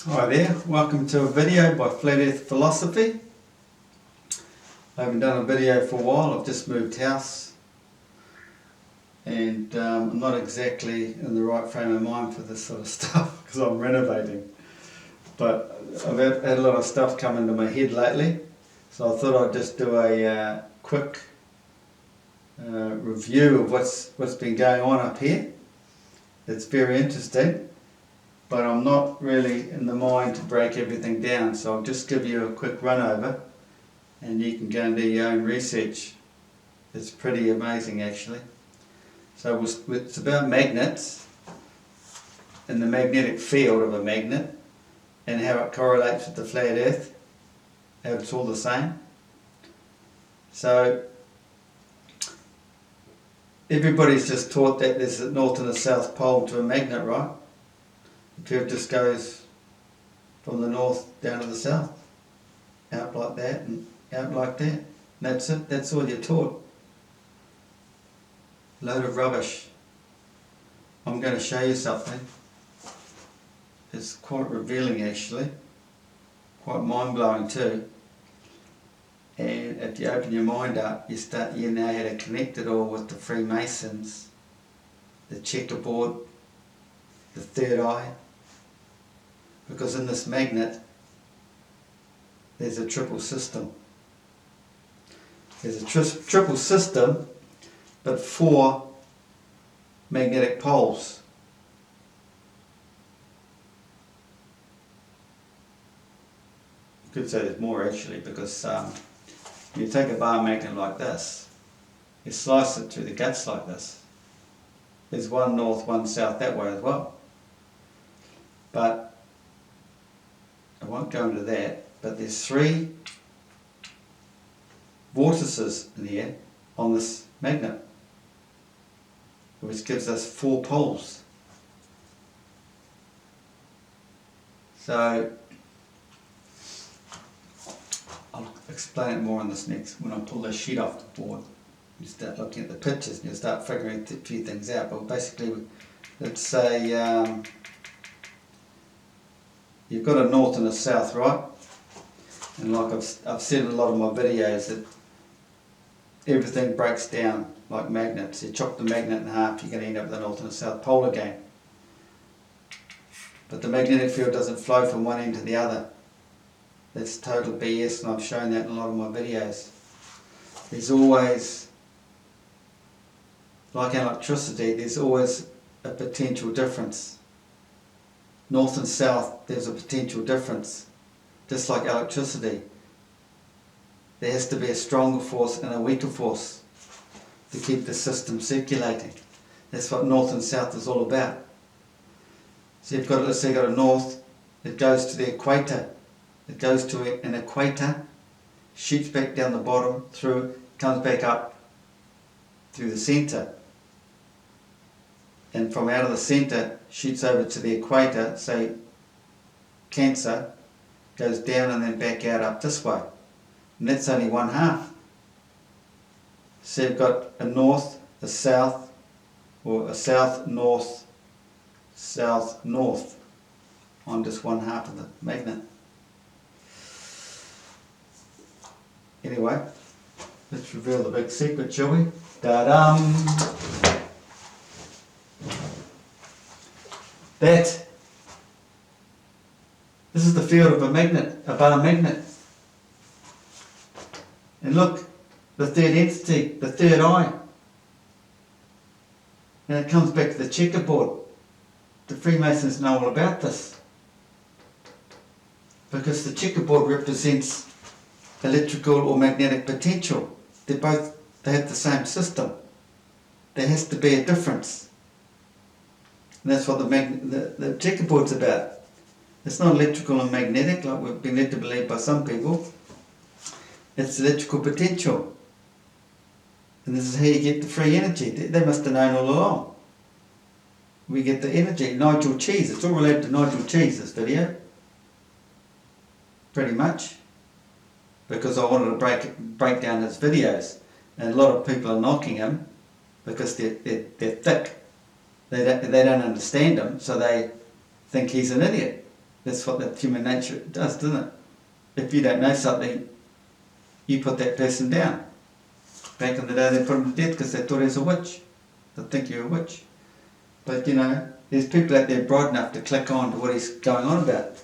Hi there, welcome to a video by Flat Earth Philosophy. I haven't done a video for a while. I've just moved house and I'm not exactly in the right frame of mind for this sort of stuff because I'm renovating. But I've had a lot of stuff come into my head lately, so I thought I'd just do a quick review of what's been going on up here. It's very interesting. But I'm not really in the mind to break everything down, so I'll just give you a quick run over and you can go and do your own research. It's pretty amazing actually. So it's about magnets and the magnetic field of a magnet and how it correlates with the flat earth, how it's all the same. So everybody's just taught that there's a north and a south pole to a magnet, right? The field just goes from the north down to the south, out like that and out like that. And that's it, that's all you're taught. Load of rubbish. I'm going to show you something. It's quite revealing actually, quite mind-blowing too. And if you open your mind up, you know how to connect it all with the Freemasons, the checkerboard, the third eye. Because in this magnet, there's a triple system. There's a triple system, but 4 magnetic poles. You could say there's more actually, because you take a bar magnet like this, you slice it through the guts like this. There's one north, one south that way as well. But I won't go into that, but there's 3 vortices in here on this magnet, which gives us 4 poles. So I'll explain it more on this next, when I pull this sheet off the board. You start looking at the pictures and you start figuring a few things out. But basically, let's say you've got a north and a south, right? And like I've said in a lot of my videos, that everything breaks down like magnets. You chop the magnet in half, you're going to end up with a north and a south pole again. But the magnetic field doesn't flow from one end to the other. That's total BS, and I've shown that in a lot of my videos. There's always, like electricity, there's always a potential difference. North and south, there's a potential difference. Just like electricity, there has to be a stronger force and a weaker force to keep the system circulating. That's what north and south is all about. So you've got, let's say you've got a north, it goes to the equator. It goes to an equator, shoots back down the bottom, through, comes back up through the centre. And from out of the centre, shoots over to the equator, say Cancer, goes down and then back out up this way. And that's only one half. So you've got a north, a south, or a south, north, south, north on just one half of the magnet. Anyway, let's reveal the big secret, shall we? Da-dum! This is the field of a magnet, a bar magnet. And look, the third entity, the third eye. And it comes back to the checkerboard. The Freemasons know all about this. Because the checkerboard represents electrical or magnetic potential. They have the same system. There has to be a difference. And that's what the checkerboard's about. It's not electrical and magnetic like we've been led to believe by some people. It's electrical potential. And this is how you get the free energy. They must have known all along. We get the energy. Nigel Cheese. It's all related to Nigel Cheese, this video. Pretty much. Because I wanted to break down his videos. And a lot of people are knocking him because they're thick. They don't understand him, so they think he's an idiot. That's what that human nature does, doesn't it? If you don't know something, you put that person down. Back in the day, they put him to death because they thought he was a witch. They think you're a witch. But you know, there's people out there bright enough to click on to what he's going on about.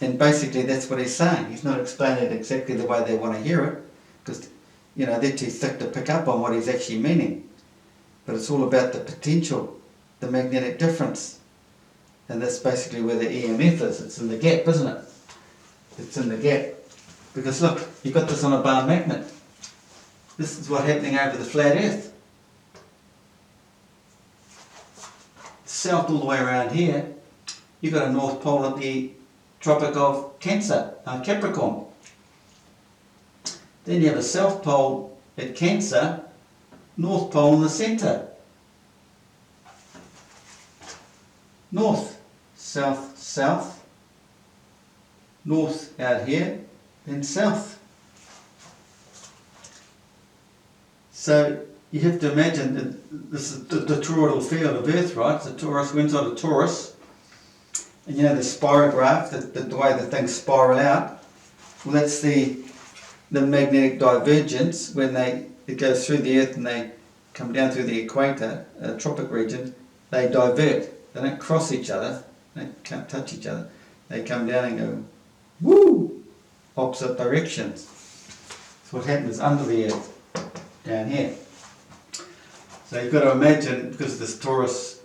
And basically that's what he's saying. He's not explaining it exactly the way they want to hear it, because you know, they're too thick to pick up on what he's actually meaning. But it's all about the potential, the magnetic difference. And that's basically where the EMF is. It's in the gap, isn't it? It's in the gap. Because look, you've got this on a bar magnet. This is what's happening over the flat earth. South all the way around here, you've got a north pole at the Tropic of Cancer, Capricorn. Then you have a south pole at Cancer, north pole in the centre. North, south, south, north out here, then south. So you have to imagine that this is the toroidal field of Earth, right? The torus, we're inside a torus. And you know the spirograph, the way the things spiral out, well that's the magnetic divergence when it goes through the Earth and they come down through the equator, tropic region, they divert. They don't cross each other, they can't touch each other. They come down and go, woo, opposite directions. That's what happens under the Earth, down here. So you've got to imagine, because of this torus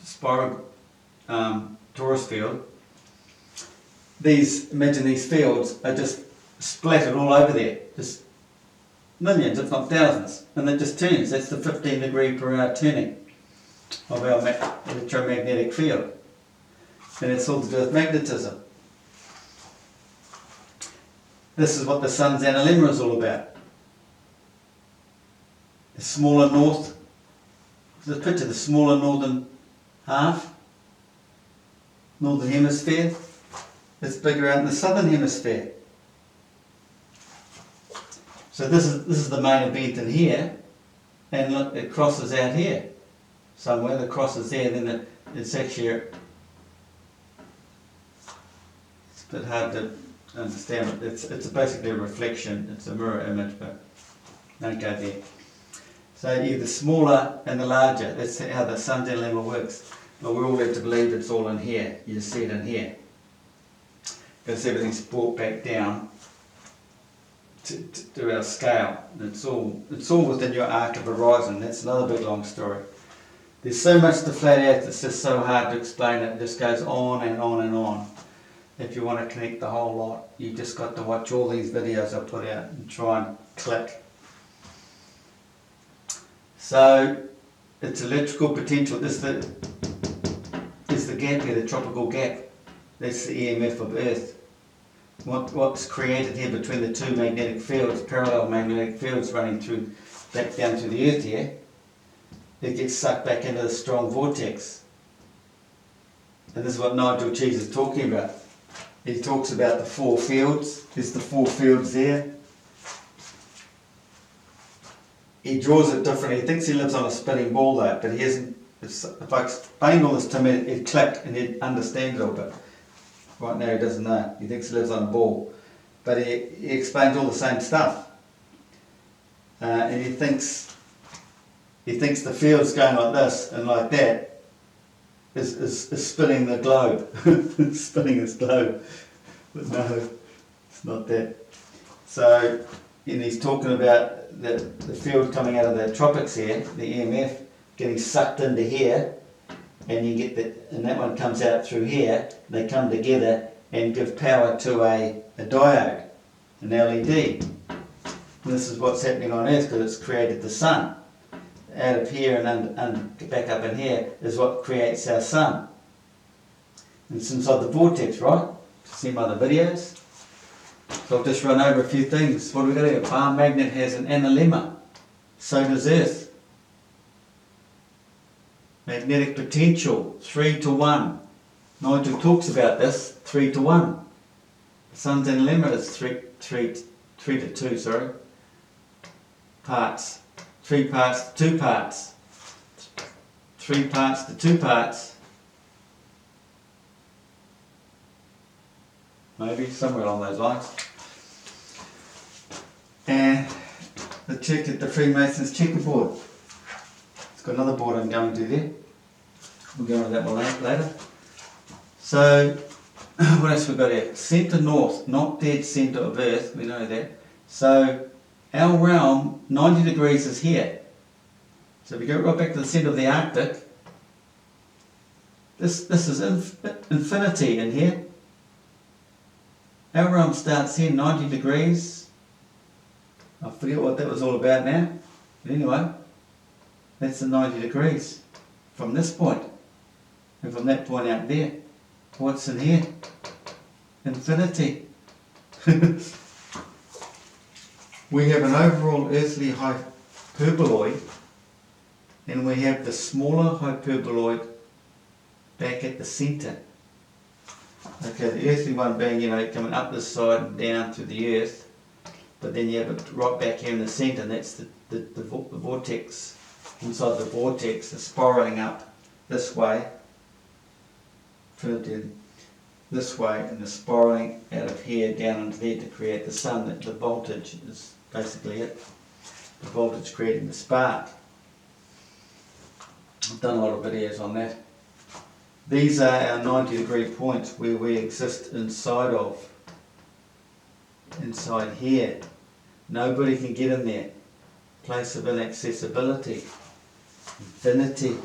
spiral, torus field, imagine these fields are just splattered all over there, just millions if not thousands, and it just turns. That's the 15 degree per hour turning of our electromagnetic field, and it's all to do with magnetism. This is what the sun's analemma is all about. The smaller north, the picture, the smaller northern half, northern hemisphere, it's bigger out in the southern hemisphere. So this is the main event in here, and look, it crosses out here somewhere. The cross is there, then it's actually it's a bit hard to understand. It's basically a reflection. It's a mirror image, but don't go there. So you have the smaller and the larger. That's how the sun's analemma works. But we're all led to believe it's all in here. You see it in here. Because everything's brought back down to our scale. It's all within your arc of horizon. That's another big long story. There's so much to flat earth, it's just so hard to explain it. It just goes on and on and on. If you want to connect the whole lot, you just got to watch all these videos I put out and try and click. So it's electrical potential. This is the gap here, the tropical gap. That's the EMF of Earth. What's created here between the two magnetic fields, parallel magnetic fields running through, back down through the Earth here, it gets sucked back into the strong vortex. And this is what Nigel Cheese is talking about. He talks about the four fields. There's the four fields there. He draws it differently. He thinks he lives on a spinning ball though, but he isn't. If I explained all this to him, he'd click and he'd understand it all, but right now he doesn't know. He thinks he lives on a ball. But he explains all the same stuff. And he thinks the field's going like this and like that is spinning the globe. Spinning this globe. But no, it's not that. So, and he's talking about the field coming out of the tropics here, the EMF, getting sucked into here, and you get and that one comes out through here. They come together and give power to a diode, an LED. And this is what's happening on Earth because it's created the sun. Out of here and back up in here is what creates our sun. And it's inside the vortex, right? See my other videos. So I'll just run over a few things. What are we going to do? Our magnet has an analemma. So does Earth. Magnetic potential, 3:1. Nigel talks about this, 3:1. The sun's analemma is 3:2, sorry. Parts. 3 parts to 2 parts. 3 parts to 2 parts. maybe, somewhere along those lines. And the Freemasons checkerboard. It's got another board I'm going to there. We'll go into that one later. So, what else we got here? Centre north, not dead centre of Earth, we know that. So, our realm, 90 degrees is here. So if we go right back to the centre of the Arctic, this is infinity in here. Our realm starts here, 90 degrees. I forget what that was all about now. But anyway, that's the 90 degrees from this point. And from that point out there, what's in here? Infinity. We have an overall earthly hyperboloid, and we have the smaller hyperboloid back at the centre. Okay, the earthly one being, coming up this side and down to the earth, but then you have it right back here in the centre, and that's the vortex. Inside the vortex, the spiralling up this way, this way, and the spiralling out of here down into there to create the sun. The voltage is basically it. The voltage creating the spark. I've done a lot of videos on that. These are our 90-degree points where we exist inside here. Nobody can get in there. Place of inaccessibility. Infinity,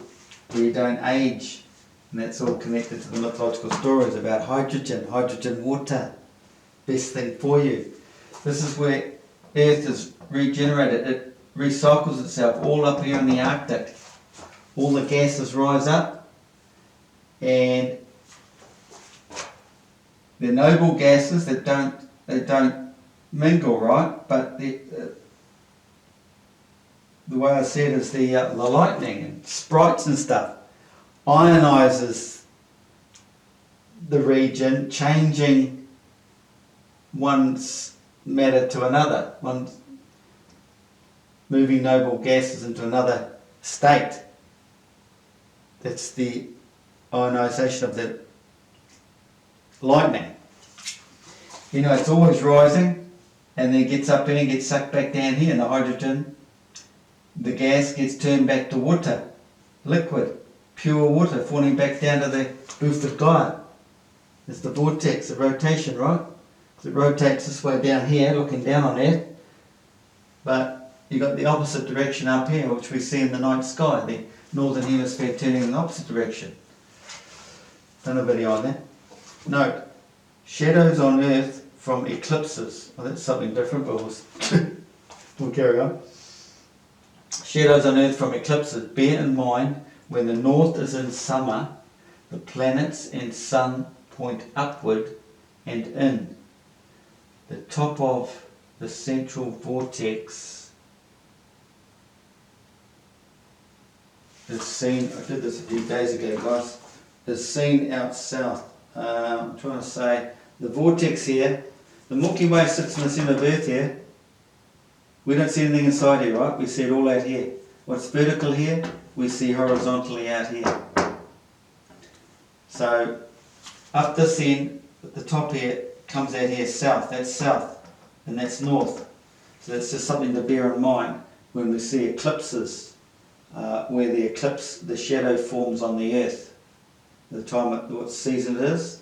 where you don't age. And that's all connected to the mythological stories about hydrogen water. Best thing for you. This is where Earth is regenerated. It recycles itself all up here in the Arctic. All the gases rise up, and they're noble gases that don't mingle, right? But the way I see it is the lightning and sprites and stuff ionizes the region, changing one's matter to another, moving noble gases into another state. That's the ionization of the lightning. It's always rising, and then it gets up there and gets sucked back down here, and the hydrogen, the gas gets turned back to water, liquid, pure water, falling back down to the roof of Gaia. It's the vortex, the rotation, right? It rotates this way down here, looking down on Earth, but you've got the opposite direction up here, which we see in the night sky, the northern hemisphere turning in the opposite direction. Done a video on that. Note, shadows on Earth from eclipses. Well, that's something different, but we'll carry on. Shadows on Earth from eclipses. Bear in mind, when the north is in summer, the planets and sun point upward and in. The top of the central vortex is seen, I did this a few days ago, guys, is seen out south. I'm trying to say, the vortex here, the Milky Way sits in the centre of Earth here. We don't see anything inside here, right? We see it all out here. What's vertical here, we see horizontally out here. So, up this end, at the top here, comes out here south. That's south, and that's north. So that's just something to bear in mind when we see eclipses, where the shadow forms on the Earth. The time, what season it is,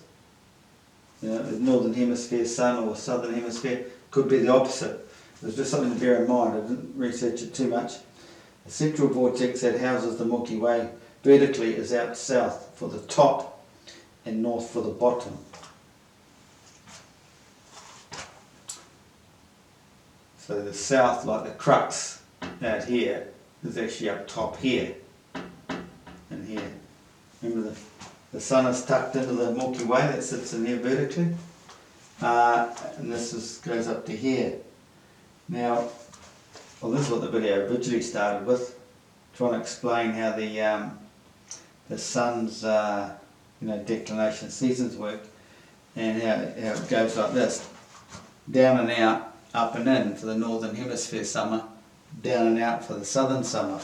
the northern hemisphere sun or southern hemisphere, could be the opposite. There's just something to bear in mind. I didn't research it too much. The central vortex that houses the Milky Way vertically is out south for the top and north for the bottom. So the south, like the crux out here, is actually up top here and here. Remember the sun is tucked into the Milky Way that sits in here vertically, and this goes up to here. Now, well, this is what the video originally started with, trying to explain how the sun's declination seasons work, and how it goes like this: down and out, up and in for the northern hemisphere summer, down and out for the southern summer.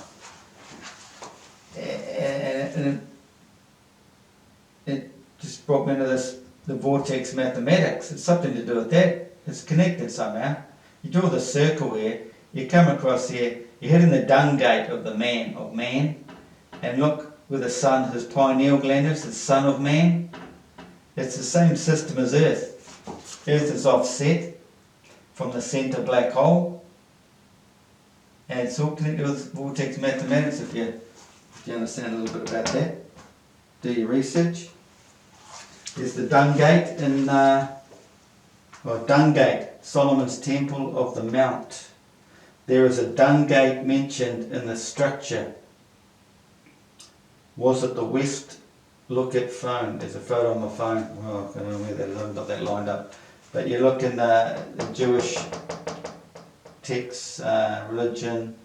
And it just brought me to this the vortex mathematics. It's something to do with that. It's connected somehow. You draw the circle here, you come across here, you're hitting the dung gate of the man, and look where the sun, his pineal gland is, the son of man. It's the same system as Earth. Earth is offset from the centre black hole, and it's all connected with vortex mathematics. If you understand a little bit about that, do your research. There's the dung gate in dung gate, Solomon's Temple of the Mount. There is a dung gate mentioned in the structure. Was it the west? Look at phone. There's a photo on my phone. Well, I don't know where that is. I haven't got that lined up. But you look in the Jewish texts, religion,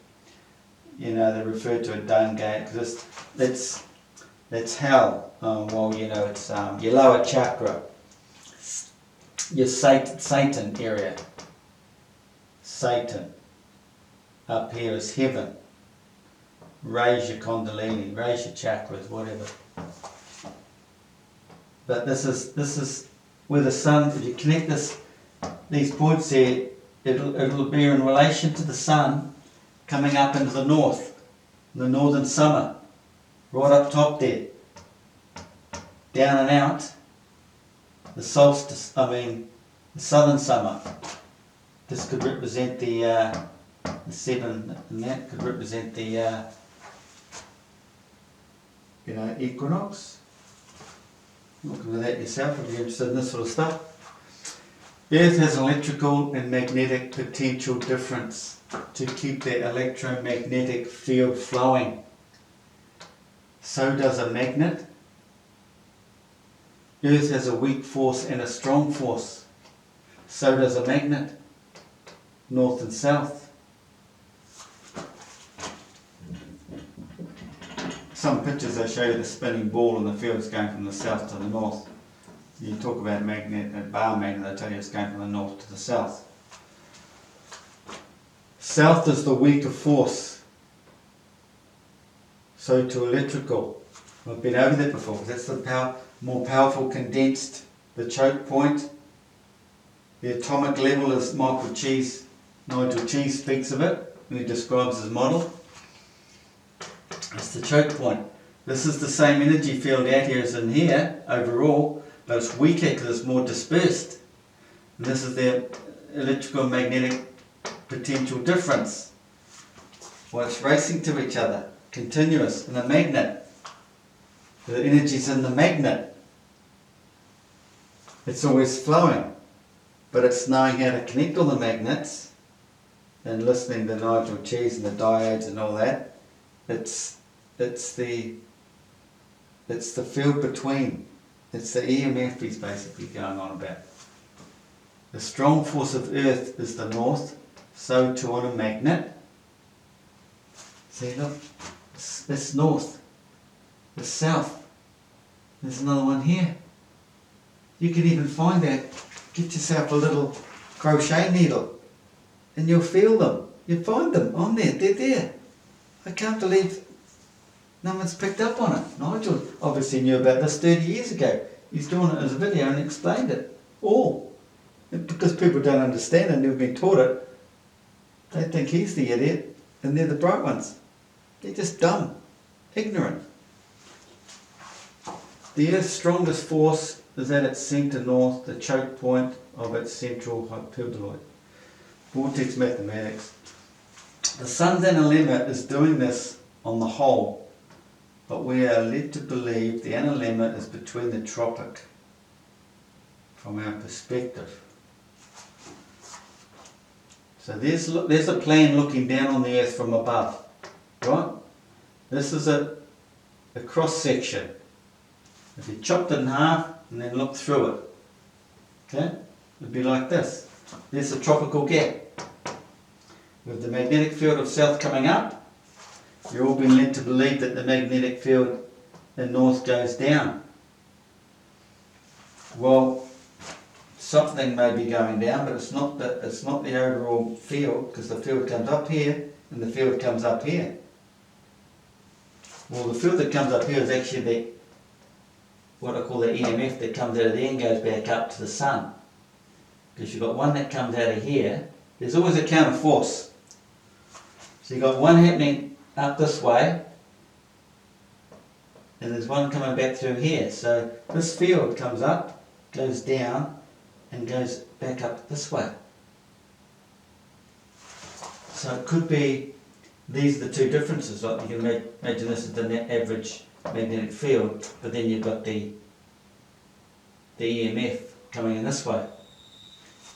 you know, they refer to a dung gate because that's hell. Well, you know, it's your lower chakra, your Satan area. Satan. Up here is heaven. Raise your kundalini, raise your chakras, whatever. But this is where the sun. If you connect these points here, it'll be in relation to the sun coming up into the north, the northern summer, right up top there. Down and out, the solstice. the southern summer. This could represent the 7, and that could represent the equinox. Look into that yourself if you're interested in this sort of stuff. Earth has electrical and magnetic potential difference to keep the electromagnetic field flowing. So does a magnet. Earth has a weak force and a strong force. So does a magnet. North and south. Some pictures they show you the spinning ball and the field's going from the south to the north. You talk about a magnet, a bar magnet, they tell you it's going from the north to the south. South is the weaker force. So to electrical. I've been over that before, because that's the more powerful condensed, the choke point. The atomic level, as Nigel Cheese speaks of it when he describes his model. It's the choke point. This is the same energy field out here as in here overall, but it's weaker because it's more dispersed. And this is the electrical and magnetic potential difference. Well, it's racing to each other, continuous, in a magnet. The energy's in the magnet. It's always flowing, but it's knowing how to connect all the magnets and listening to Nigel Cheese and the diodes and all that. It's the field between. It's the EMF he's basically going on about. The strong force of Earth is the north, so too on a magnet. See, look, it's north, the south. There's another one here. You can even find that. Get yourself a little crochet needle and you'll feel them. You find them on there, they're there. I can't believe no one's picked up on it. Nigel obviously knew about this 30 years ago. He's doing it as a video and explained it all. And because people don't understand it and never been taught it, they think he's the idiot and they're the bright ones. They're just dumb, ignorant. The Earth's strongest force is at its centre north, the choke point of its central hyperboloid. Vortex mathematics. The sun's analemma is doing this on the whole, but we are led to believe the analemma is between the tropic from our perspective. So there's a plane looking down on the Earth from above, right? This is a cross section. If you chopped it in half and then look through it, okay, it'd be like this. There's a tropical gap. With the magnetic field of south coming up, you're all been led to believe that the magnetic field in north goes down. Well, something may be going down, but it's not the overall field, because the field comes up here and the field comes up here. Well, the field that comes up here is actually what I call the EMF that comes out of there and goes back up to the sun. Because you've got one that comes out of here. There's always a counter force. So you've got one happening up this way, and there's one coming back through here. So this field comes up, goes down, and goes back up this way. So it could be, these are the two differences. Like you can imagine this is the net average magnetic field, but then you've got the EMF coming in this way.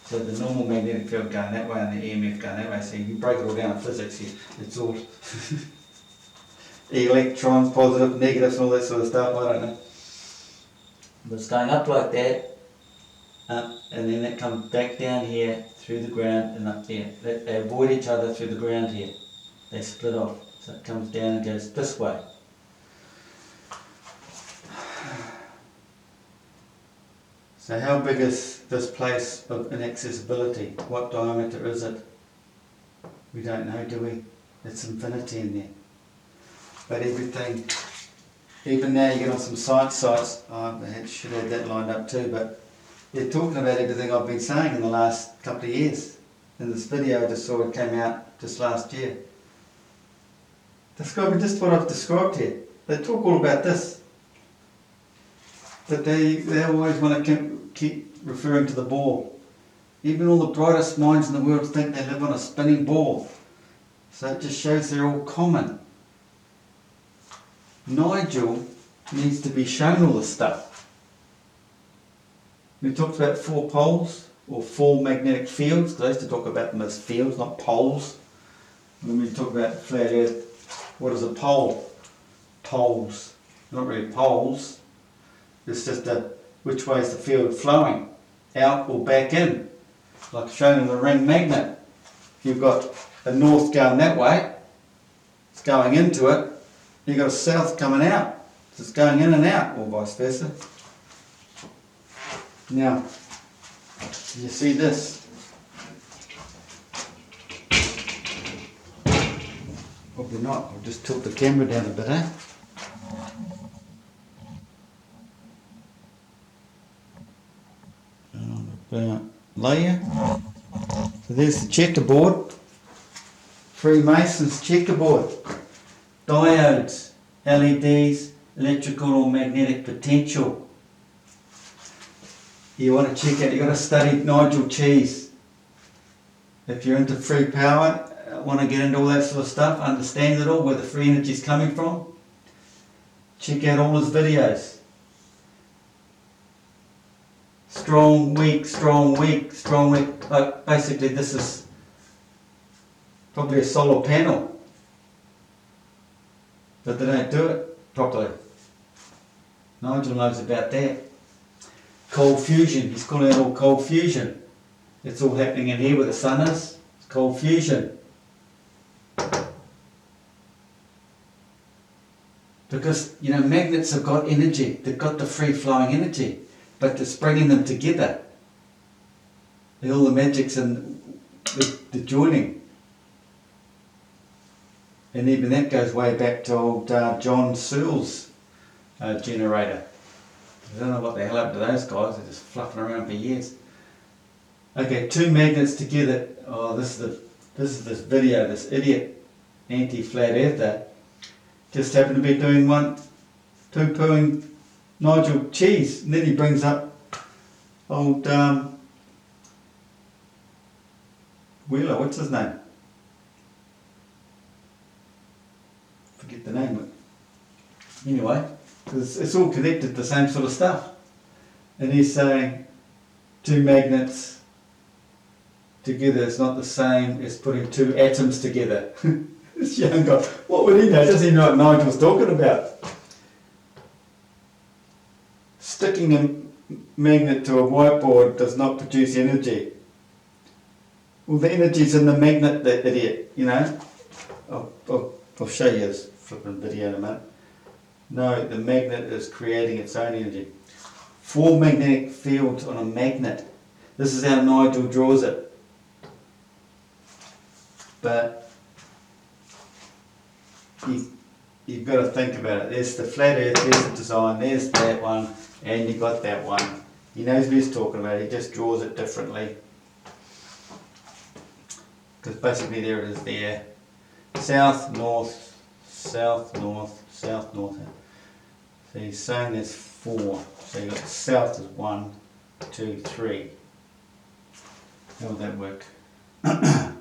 So the normal magnetic field going that way and the EMF going that way. So you break it all down in physics here. It's all Electrons, positive, negatives, and all that sort of stuff. I don't know. But it's going up like that, and then it comes back down here through the ground and up there. They avoid each other through the ground here. They split off. So it comes down and goes this way. So how big is this place of inaccessibility? What diameter is it? We don't know, do we? It's infinity in there. But everything, even now you get on some science sites, I should have that lined up too, but they're talking about everything I've been saying in the last couple of years. In this video I just saw, it came out just last year. Describing just what I've described here. They talk all about this. But they always want to keep referring to the ball. Even all the brightest minds in the world think they live on a spinning ball. So it just shows they're all common. Nigel needs to be shown all this stuff. We talked about 4 poles, or 4 magnetic fields, because I used to talk about them as fields, not poles. When we talk about flat earth, what is a pole? Poles. Not really poles. It's just which way is the field flowing, out or back in, like shown in the ring magnet. You've got a north going that way, it's going into it, you've got a south coming out, so it's going in and out, or vice versa. Now, do you see this? Probably not, I'll just tilt the camera down a bit, eh? Layer. So there's the checkerboard. Freemason's checkerboard. Diodes, LEDs, electrical or magnetic potential. You want to check out, you've got to study Nigel Cheese. If you're into free power, want to get into all that sort of stuff, understand it all, where the free energy is coming from, check out all his videos. Strong, weak, strong, weak, strong, weak. Like basically this is probably a solar panel, but they don't do it properly. Nigel knows about that. Cold fusion, he's calling it all cold fusion. It's all happening in here where the sun is. It's cold fusion. Because, you know, magnets have got energy, they've got the free flowing energy. But it's bringing them together. And all the magic's in the joining. And even that goes way back to old John Searle's generator. I don't know what the hell happened to those guys, they're just fluffing around for years. Okay, 2 magnets together. Oh, this is this video, this idiot anti-flat earther just happened to be doing one, poo-pooing Nigel Cheese, and then he brings up old Wheeler, what's his name? Forget the name of it. Anyway, because it's all connected, the same sort of stuff. And he's saying 2 magnets together is not the same as putting 2 atoms together. This young guy, what would he know? Doesn't he know what Nigel's talking about? Sticking a magnet to a whiteboard does not produce energy. Well, the energy's in the magnet, that idiot, you know. I'll show you this flipping video in a minute. No, the magnet is creating its own energy. 4 magnetic fields on a magnet. This is how Nigel draws it. But you've got to think about it. There's the flat earth, there's the design, there's that one, and you got that one. He knows what he's talking about, he just draws it differently. Because basically there it is there. South, north, south, north, south, north. So he's saying there's 4. So you've got south is 1, 2, 3. How would that work? 1,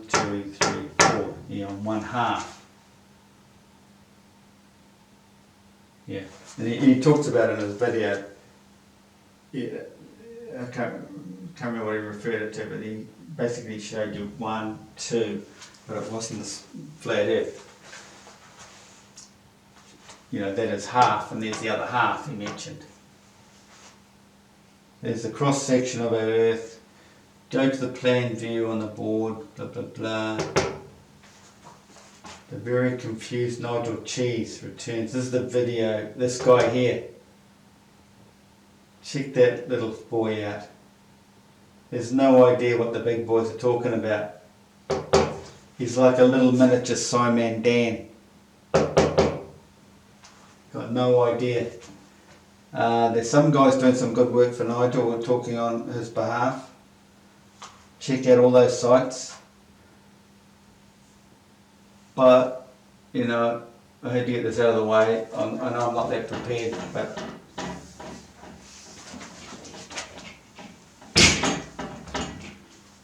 2, 3, 4. Yeah, 1/2. Yeah, and he talks about it in his video. Yeah, I can't remember what he referred it to, but he basically showed you 1, 2, but it wasn't this flat earth. You know, that is half, and there's the other half he mentioned. There's the cross section of our earth. Go to the plan view on the board, blah blah blah. The very confused Nigel Cheese returns. This is the video, this guy here. Check that little boy out. There's no idea what the big boys are talking about. He's like a little miniature Simon Dan. Got no idea. There's some guys doing some good work for Nigel. We're talking on his behalf. Check out all those sites. But, you know, I had to get this out of the way. I know I'm not that prepared, but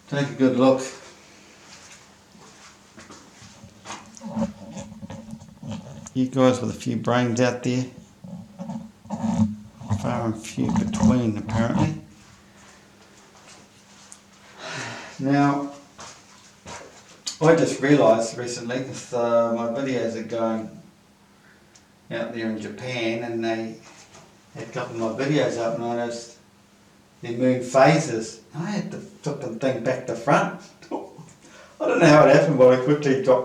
take a good look. You guys with a few brains out there, far and few between apparently. Now, I just realised recently, because my videos are going out there in Japan, and they had a couple of my videos up, and I noticed the moon phases. I had to flip the thing back to front. I don't know how it happened, but I quickly dropped the